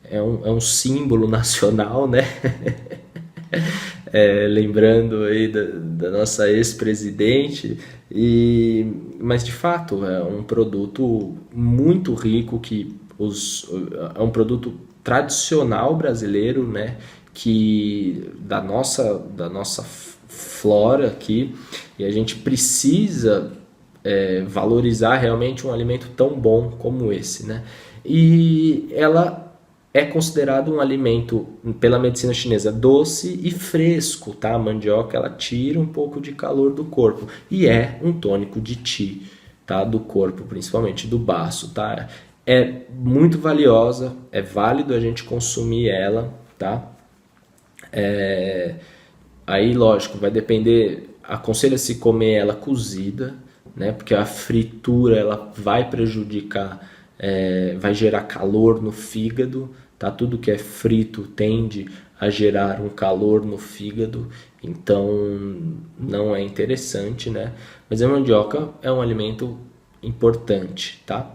é um símbolo nacional, né? Lembrando aí da nossa ex-presidente, mas de fato é um produto muito rico é um produto tradicional brasileiro, né? Que da nossa flora aqui, e a gente precisa valorizar realmente um alimento tão bom como esse, né? E ela é considerado um alimento pela medicina chinesa doce e fresco, tá? A mandioca ela tira um pouco de calor do corpo e é um tônico de qi, tá? Do corpo, principalmente do baço, tá? É muito valiosa, é válido a gente consumir ela, tá? Aí, lógico, vai depender. Aconselha-se comer ela cozida, né? Porque a fritura ela vai prejudicar, vai gerar calor no fígado, tá? Tudo que é frito tende a gerar um calor no fígado, então não é interessante, né? Mas a mandioca é um alimento importante, tá?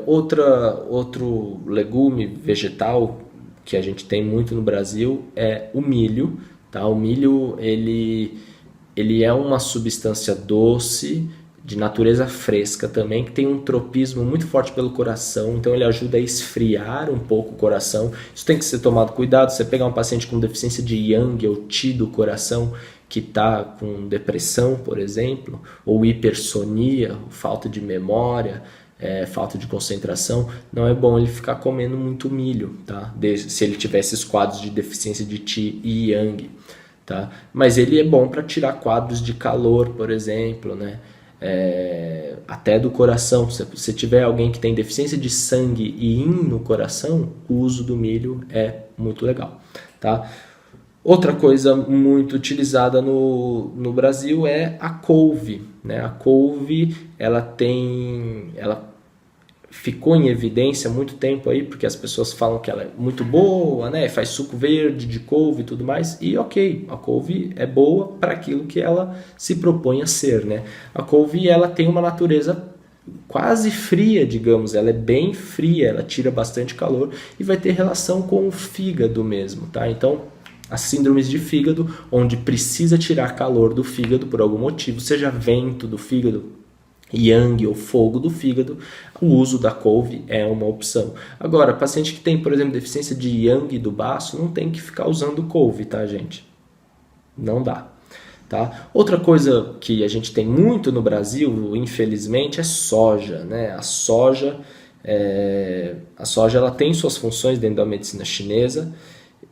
Outro legume vegetal que a gente tem muito no Brasil é o milho, tá? O milho ele é uma substância doce, de natureza fresca também, que tem um tropismo muito forte pelo coração, então ele ajuda a esfriar um pouco o coração. Isso tem que ser tomado cuidado. Você pegar um paciente com deficiência de yang ou qi do coração, que está com depressão, por exemplo, ou hipersonia, falta de memória, falta de concentração, não é bom ele ficar comendo muito milho, tá? Se ele tiver esses quadros de deficiência de qi e yang, tá? Mas ele é bom para tirar quadros de calor, por exemplo, né? Até do coração. Se você tiver alguém que tem deficiência de sangue e yin no coração, o uso do milho é muito legal, tá? Outra coisa muito utilizada no Brasil é a couve, né? A couve ela ficou em evidência há muito tempo aí, porque as pessoas falam que ela é muito boa, né? Faz suco verde de couve e tudo mais, e ok, a couve é boa para aquilo que ela se propõe a ser, né? A couve ela tem uma natureza quase fria, digamos, ela é bem fria, ela tira bastante calor e vai ter relação com o fígado mesmo, tá? Então, as síndromes de fígado, onde precisa tirar calor do fígado por algum motivo, seja vento do fígado, yang ou fogo do fígado, o uso da couve é uma opção. Agora, paciente que tem, por exemplo, deficiência de yang do baço, não tem que ficar usando couve, tá, gente? Não dá. Tá? Outra coisa que a gente tem muito no Brasil, infelizmente, é soja, né? A soja ela tem suas funções dentro da medicina chinesa,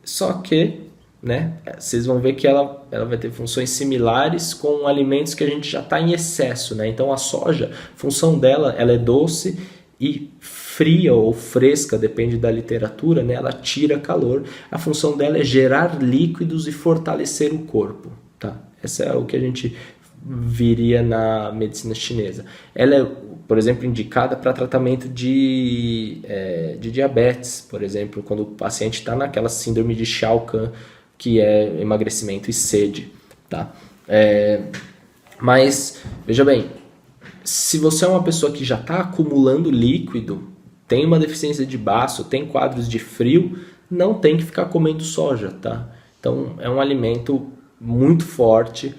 só que, né, vocês vão ver que ela vai ter funções similares com alimentos que a gente já está em excesso, né? Então a soja, a função dela, ela é doce e fria ou fresca, depende da literatura, né? Ela tira calor. A função dela é gerar líquidos e fortalecer o corpo, tá? Essa é o que a gente viria na medicina chinesa. Ela é, por exemplo, indicada para tratamento de diabetes, por exemplo, quando o paciente está naquela síndrome de Shao Kahn, que é emagrecimento e sede, tá? Mas, veja bem, se você é uma pessoa que já está acumulando líquido, tem uma deficiência de baço, tem quadros de frio, não tem que ficar comendo soja, tá? Então, é um alimento muito forte.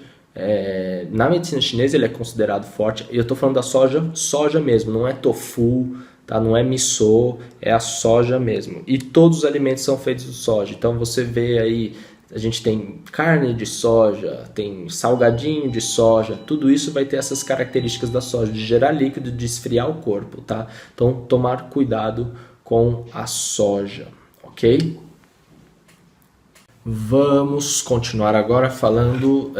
Na medicina chinesa ele é considerado forte. Eu estou falando da soja mesmo, não é tofu, tá? Não é miso, é a soja mesmo. E todos os alimentos são feitos de soja. Então você vê aí, a gente tem carne de soja, tem salgadinho de soja, tudo isso vai ter essas características da soja, de gerar líquido, de esfriar o corpo, tá? Então tomar cuidado com a soja, ok? Vamos continuar agora falando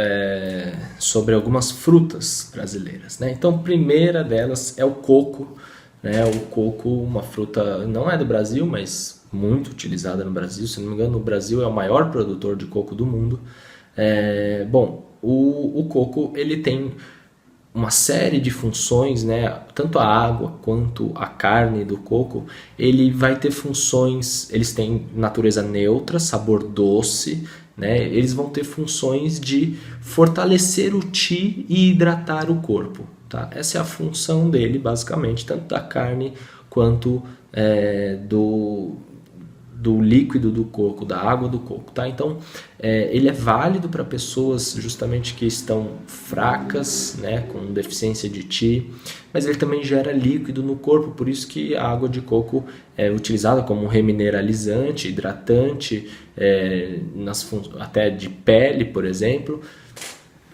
sobre algumas frutas brasileiras, né? Então, a primeira delas é o coco, né? O coco, uma fruta, não é do Brasil, mas muito utilizada no Brasil. Se não me engano, o Brasil é o maior produtor de coco do mundo. Bom, o coco ele tem uma série de funções, né? Tanto a água quanto a carne do coco, ele vai ter funções, eles têm natureza neutra, sabor doce, né? Eles vão ter funções de fortalecer o qi e hidratar o corpo, tá? Essa é a função dele, basicamente, tanto da carne quanto do líquido do coco, da água do coco, tá? Então, ele é válido para pessoas justamente que estão fracas, né, com deficiência de Qi, mas ele também gera líquido no corpo, por isso que a água de coco é utilizada como remineralizante, hidratante, até de pele, por exemplo.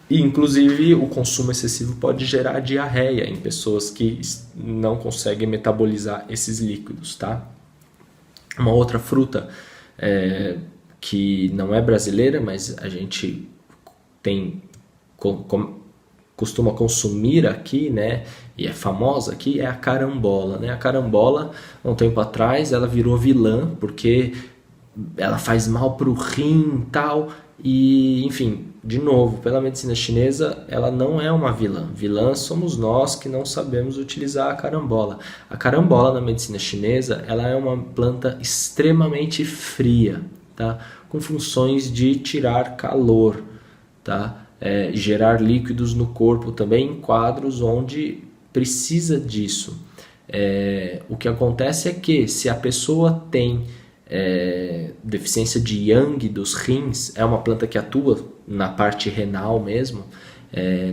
E, inclusive, o consumo excessivo pode gerar diarreia em pessoas que não conseguem metabolizar esses líquidos, tá? Uma outra fruta que não é brasileira, mas a gente costuma consumir aqui, né, e é famosa aqui, é a carambola, né? A carambola, há um tempo atrás, ela virou vilã, porque ela faz mal para o rim e tal, e enfim, de novo, pela medicina chinesa, ela não é uma vilã. Vilã somos nós que não sabemos utilizar a carambola. A carambola na medicina chinesa, ela é uma planta extremamente fria, tá? Com funções de tirar calor, tá? Gerar líquidos no corpo também em quadros onde precisa disso. O que acontece é que se a pessoa tem deficiência de yang dos rins, é uma planta que atua na parte renal mesmo,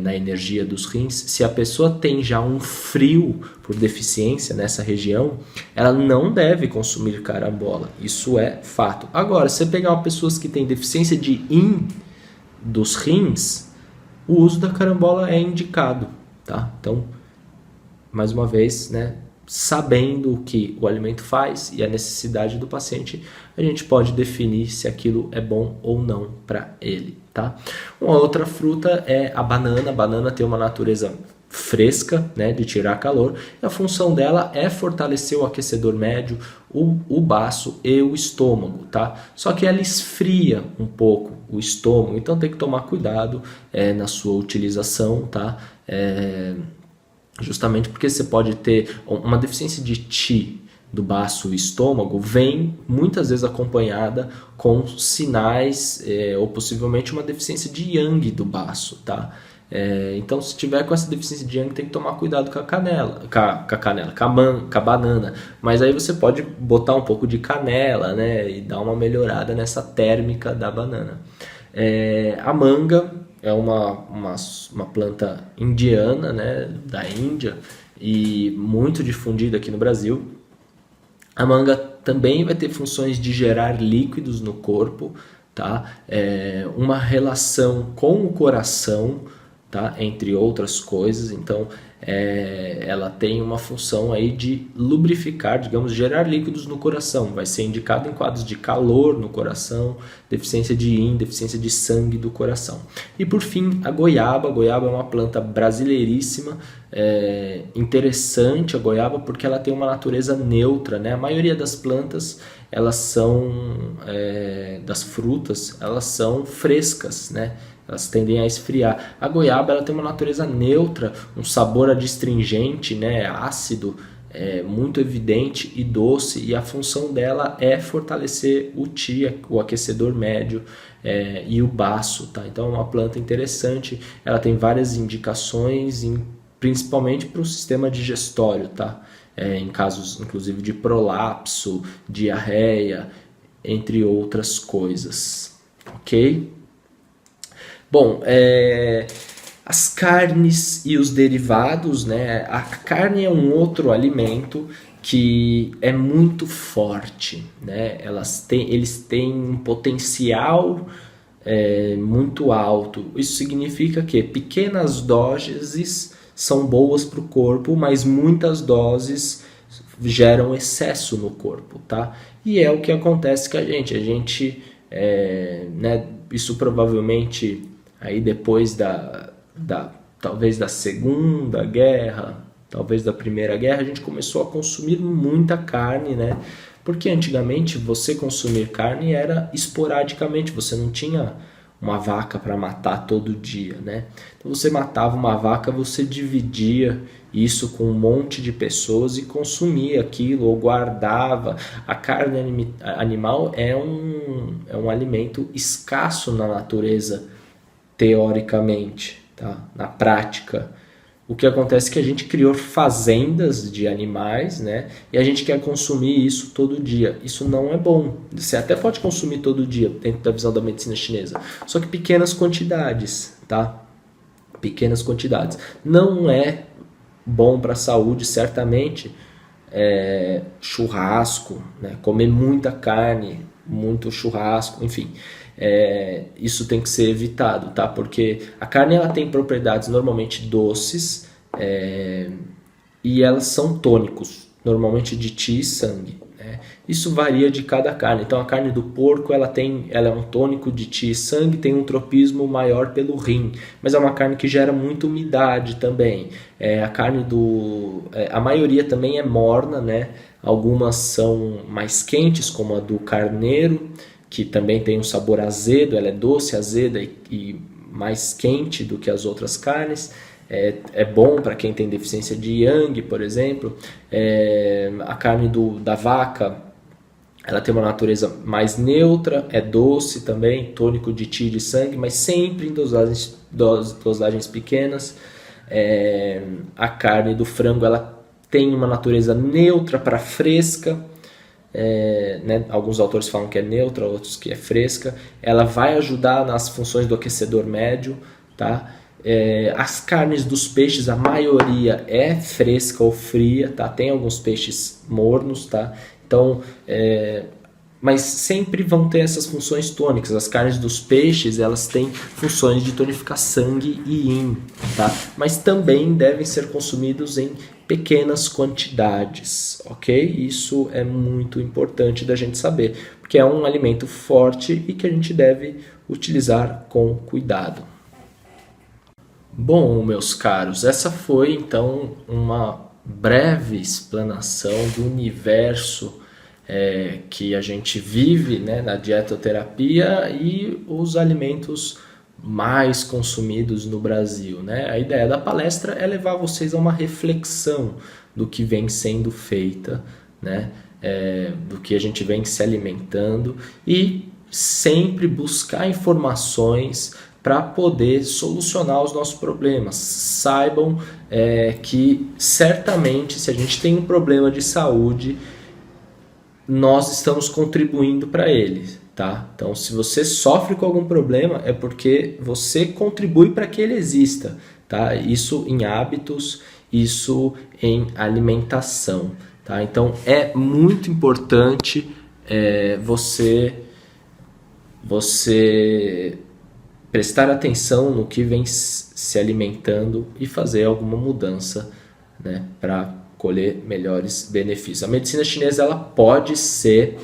na energia dos rins. Se a pessoa tem já um frio por deficiência nessa região, ela não deve consumir carambola, isso é fato. Agora, se você pegar pessoas que têm deficiência de yin dos rins, o uso da carambola é indicado, tá? Então, mais uma vez, né, sabendo o que o alimento faz e a necessidade do paciente, a gente pode definir se aquilo é bom ou não para ele, tá? Uma outra fruta é a banana. A banana tem uma natureza fresca, né, de tirar calor, e a função dela é fortalecer o aquecedor médio, o baço e o estômago, tá? Só que ela esfria um pouco o estômago, então tem que tomar cuidado na sua utilização, tá? Justamente porque você pode ter uma deficiência de Qi do baço e estômago, vem muitas vezes acompanhada com sinais ou possivelmente uma deficiência de Yang do baço, tá? Então, se tiver com essa deficiência de Yang, tem que tomar cuidado com a canela, com a banana. Mas aí você pode botar um pouco de canela, né, e dar uma melhorada nessa térmica da banana. A manga é uma planta indiana, né, da Índia, e muito difundida aqui no Brasil. A manga também vai ter funções de gerar líquidos no corpo, tá? Uma relação com o coração, tá? Entre outras coisas. Então, ela tem uma função aí de lubrificar, digamos, gerar líquidos no coração. Vai ser indicado em quadros de calor no coração, deficiência de yin, deficiência de sangue do coração. E por fim, a goiaba. A goiaba é uma planta brasileiríssima, interessante a goiaba porque ela tem uma natureza neutra, né? A maioria das plantas, elas são, das frutas, elas são frescas, né? Elas tendem a esfriar. A goiaba, ela tem uma natureza neutra, um sabor adstringente, né, ácido, muito evidente e doce, e a função dela é fortalecer o Qi, o aquecedor médio, e o baço, tá? Então é uma planta interessante, ela tem várias indicações, principalmente para o sistema digestório, tá? Em casos inclusive de prolapso, diarreia, entre outras coisas, ok? Bom, as carnes e os derivados, né? A carne é um outro alimento que é muito forte, né? Eles têm um potencial muito alto. Isso significa que pequenas doses são boas para o corpo, mas muitas doses geram excesso no corpo, tá? E é o que acontece com a gente, né? Isso provavelmente aí depois talvez da Segunda Guerra, talvez da Primeira Guerra, a gente começou a consumir muita carne, né? Porque antigamente você consumir carne era esporadicamente, você não tinha uma vaca para matar todo dia, né? Então você matava uma vaca, você dividia isso com um monte de pessoas e consumia aquilo ou guardava. A carne animal é um alimento escasso na natureza, teoricamente, tá? Na prática. O que acontece é que a gente criou fazendas de animais, né? E a gente quer consumir isso todo dia. Isso não é bom. Você até pode consumir todo dia, dentro da visão da medicina chinesa. Só que pequenas quantidades, tá? Pequenas quantidades. Não é bom para a saúde, certamente. Churrasco, né? Comer muita carne, muito churrasco, enfim. Isso tem que ser evitado, tá? Porque a carne ela tem propriedades normalmente doces, e elas são tônicos, normalmente de qi e sangue, né? Isso varia de cada carne. Então a carne do porco ela é um tônico de qi e sangue, tem um tropismo maior pelo rim, mas é uma carne que gera muita umidade também. A carne a maioria também é morna, né? Algumas são mais quentes, como a do carneiro, que também tem um sabor azedo, ela é doce, azeda e mais quente do que as outras carnes. É bom para quem tem deficiência de yang, por exemplo. A carne da vaca, ela tem uma natureza mais neutra, é doce também, tônico de qi e de sangue, mas sempre em dosagens pequenas. A carne do frango, ela tem uma natureza neutra para fresca. Né? Alguns autores falam que é neutra, outros que é fresca. Ela vai ajudar nas funções do aquecedor médio, tá? As carnes dos peixes, a maioria é fresca ou fria, tá? Tem alguns peixes mornos, tá? Então, mas sempre vão ter essas funções tônicas. As carnes dos peixes, elas têm funções de tonificar sangue e yin, tá? Mas também devem ser consumidos em pequenas quantidades, ok? Isso é muito importante da gente saber, porque é um alimento forte e que a gente deve utilizar com cuidado. Bom, meus caros, essa foi então uma breve explanação do universo que a gente vive, né, na dietoterapia e os alimentos mais consumidos no Brasil, né? A ideia da palestra é levar vocês a uma reflexão do que vem sendo feita, né? Do que a gente vem se alimentando e sempre buscar informações para poder solucionar os nossos problemas. Saibam que certamente se a gente tem um problema de saúde, nós estamos contribuindo para ele, tá? Então, se você sofre com algum problema, é porque você contribui para que ele exista, tá? Isso em hábitos, isso em alimentação, tá? Então, é muito importante você prestar atenção no que vem se alimentando e fazer alguma mudança, né, para colher melhores benefícios. A medicina chinesa ela pode ser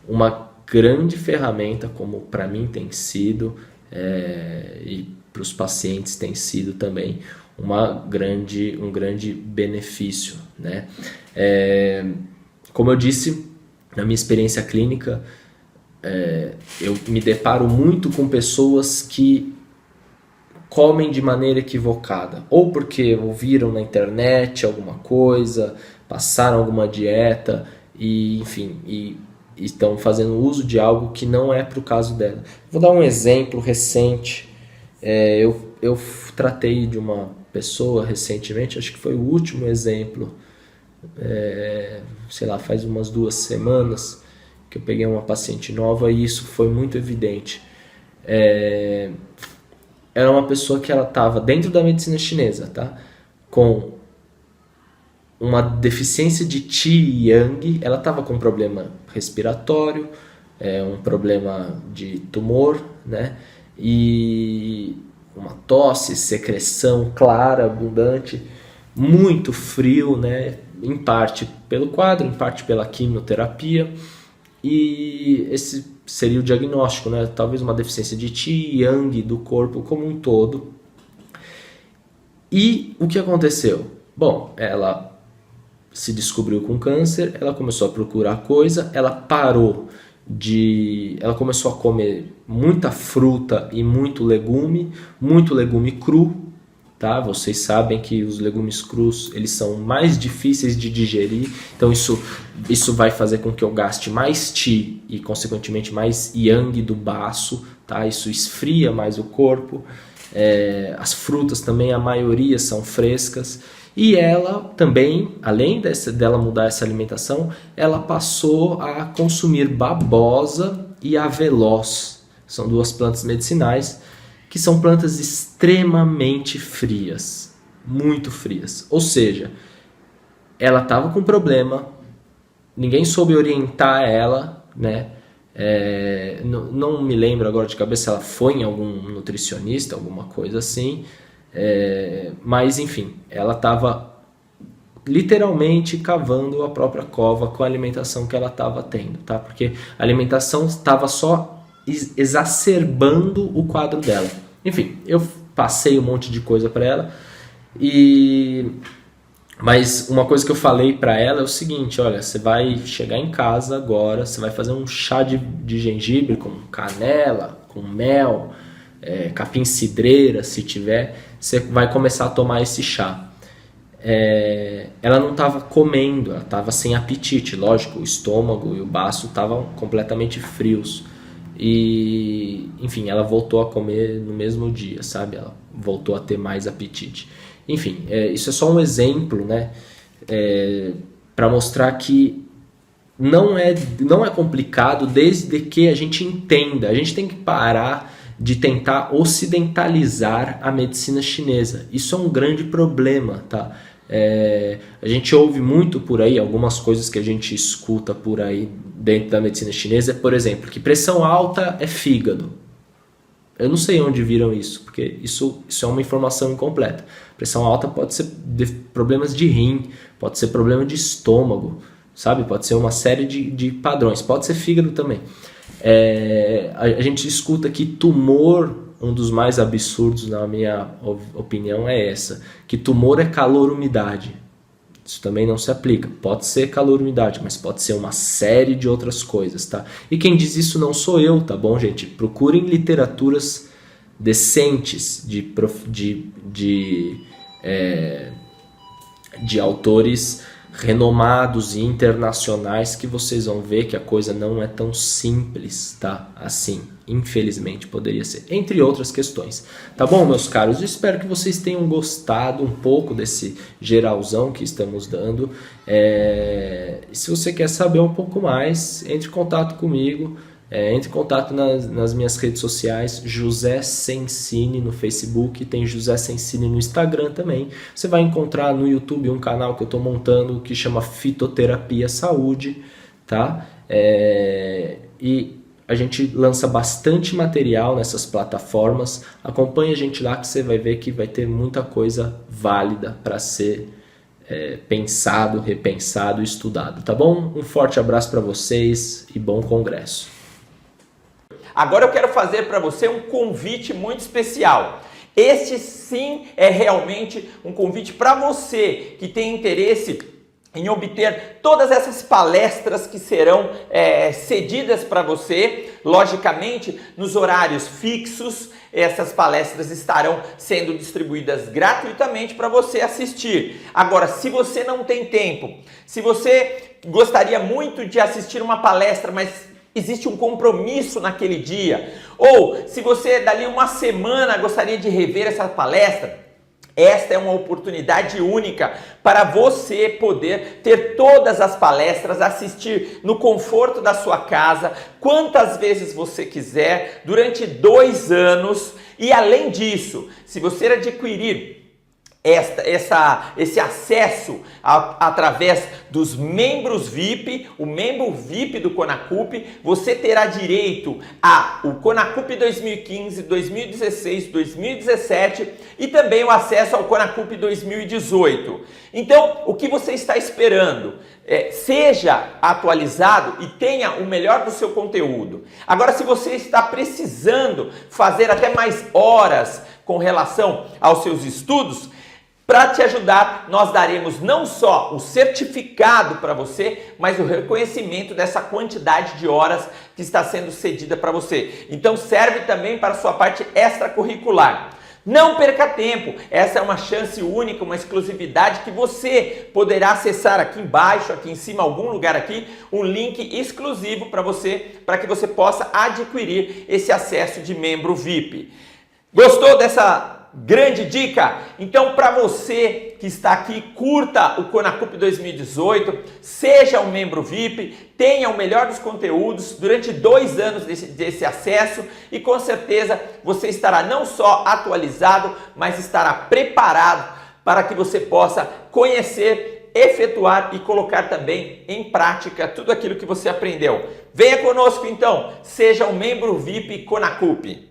uma grande ferramenta, como para mim tem sido, e para os pacientes tem sido também um grande benefício, né? Como eu disse, na minha experiência clínica, eu me deparo muito com pessoas que comem de maneira equivocada, ou porque ouviram na internet alguma coisa, passaram alguma dieta e, enfim, e estão fazendo uso de algo que não é para o caso dela. Vou dar um exemplo recente. Eu tratei de uma pessoa recentemente, acho que foi o último exemplo, sei lá, faz umas 2 semanas que eu peguei uma paciente nova e isso foi muito evidente. Era uma pessoa que ela estava dentro da medicina chinesa, tá? Com uma deficiência de qi e yang, ela estava com um problema respiratório, um problema de tumor, né? E uma tosse, secreção clara, abundante, muito frio, né? Em parte pelo quadro, em parte pela quimioterapia. E esse seria o diagnóstico, né? Talvez uma deficiência de qi e yang do corpo como um todo. E o que aconteceu? Bom, ela se descobriu com câncer, ela começou a procurar coisa, ela parou ela começou a comer muita fruta e muito legume cru, tá? Vocês sabem que os legumes crus, eles são mais difíceis de digerir, então isso vai fazer com que eu gaste mais Qi e consequentemente mais Yang do baço, tá? Isso esfria mais o corpo. As frutas também, a maioria são frescas. E ela também, além dela mudar essa alimentação, ela passou a consumir babosa e avelós. São duas plantas medicinais que são plantas extremamente frias, muito frias. Ou seja, ela estava com problema, ninguém soube orientar ela, né? Não me lembro agora de cabeça se ela foi em algum nutricionista, alguma coisa assim. Mas enfim, ela estava literalmente cavando a própria cova com a alimentação que ela estava tendo, tá? Porque a alimentação estava só exacerbando o quadro dela. Enfim, eu passei um monte de coisa para ela, mas uma coisa que eu falei para ela é o seguinte: olha, você vai chegar em casa agora, você vai fazer um chá de gengibre com canela, com mel, capim cidreira, se tiver, você vai começar a tomar esse chá. Ela não estava comendo, ela estava sem apetite, lógico, o estômago e o baço estavam completamente frios. E, enfim, ela voltou a comer no mesmo dia, sabe? Ela voltou a ter mais apetite. Enfim, isso é só um exemplo, né? Para mostrar que não é complicado desde que a gente entenda. A gente tem que parar de tentar ocidentalizar a medicina chinesa. Isso é um grande problema, tá? A gente ouve muito por aí, algumas coisas que a gente escuta por aí dentro da medicina chinesa, por exemplo, que pressão alta é fígado. Eu não sei onde viram isso, porque isso é uma informação incompleta. Pressão alta pode ser problemas de rim, pode ser problema de estômago, sabe? Pode ser uma série de padrões, pode ser fígado também. A gente escuta que tumor, um dos mais absurdos na minha opinião é essa, que tumor é calor-umidade. Isso também não se aplica. Pode ser calor-umidade, mas pode ser uma série de outras coisas, tá? E quem diz isso não sou eu, tá bom, gente? Procurem literaturas decentes de autores renomados e internacionais, que vocês vão ver que a coisa não é tão simples, tá? Assim, infelizmente poderia ser, entre outras questões. Tá bom, meus caros? Eu espero que vocês tenham gostado um pouco desse geralzão que estamos dando. Se você quer saber um pouco mais, entre em contato comigo. Entre em contato nas minhas redes sociais, José Sensini no Facebook, tem José Sensini no Instagram também. Você vai encontrar no YouTube um canal que eu estou montando que chama Fitoterapia Saúde, tá? E a gente lança bastante material nessas plataformas. Acompanhe a gente lá que você vai ver que vai ter muita coisa válida para ser pensado, repensado e estudado, tá bom? Um forte abraço para vocês e bom congresso. Agora eu quero fazer para você um convite muito especial. Este sim é realmente um convite para você que tem interesse em obter todas essas palestras que serão cedidas para você, logicamente nos horários fixos. Essas palestras estarão sendo distribuídas gratuitamente para você assistir. Agora, se você não tem tempo, se você gostaria muito de assistir uma palestra, mas existe um compromisso naquele dia, ou se você dali uma semana gostaria de rever essa palestra, esta é uma oportunidade única para você poder ter todas as palestras, assistir no conforto da sua casa, quantas vezes você quiser, durante 2 anos. E além disso, se você adquirir esse acesso através dos membros VIP, o membro VIP do Conacup, você terá direito ao Conacup 2015, 2016, 2017 e também o acesso ao Conacup 2018. Então, o que você está esperando? Seja atualizado e tenha o melhor do seu conteúdo. Agora, se você está precisando fazer até mais horas com relação aos seus estudos, Para te ajudar, nós daremos não só o certificado para você, mas o reconhecimento dessa quantidade de horas que está sendo cedida para você. Então serve também para a sua parte extracurricular. Não perca tempo, essa é uma chance única, uma exclusividade que você poderá acessar aqui embaixo, aqui em cima, algum lugar aqui, um link exclusivo para você, para que você possa adquirir esse acesso de membro VIP. Gostou dessa grande dica? Então, para você que está aqui, curta o Conacup 2018, seja um membro VIP, tenha o melhor dos conteúdos durante 2 anos desse acesso e com certeza você estará não só atualizado, mas estará preparado para que você possa conhecer, efetuar e colocar também em prática tudo aquilo que você aprendeu. Venha conosco então, seja um membro VIP Conacup.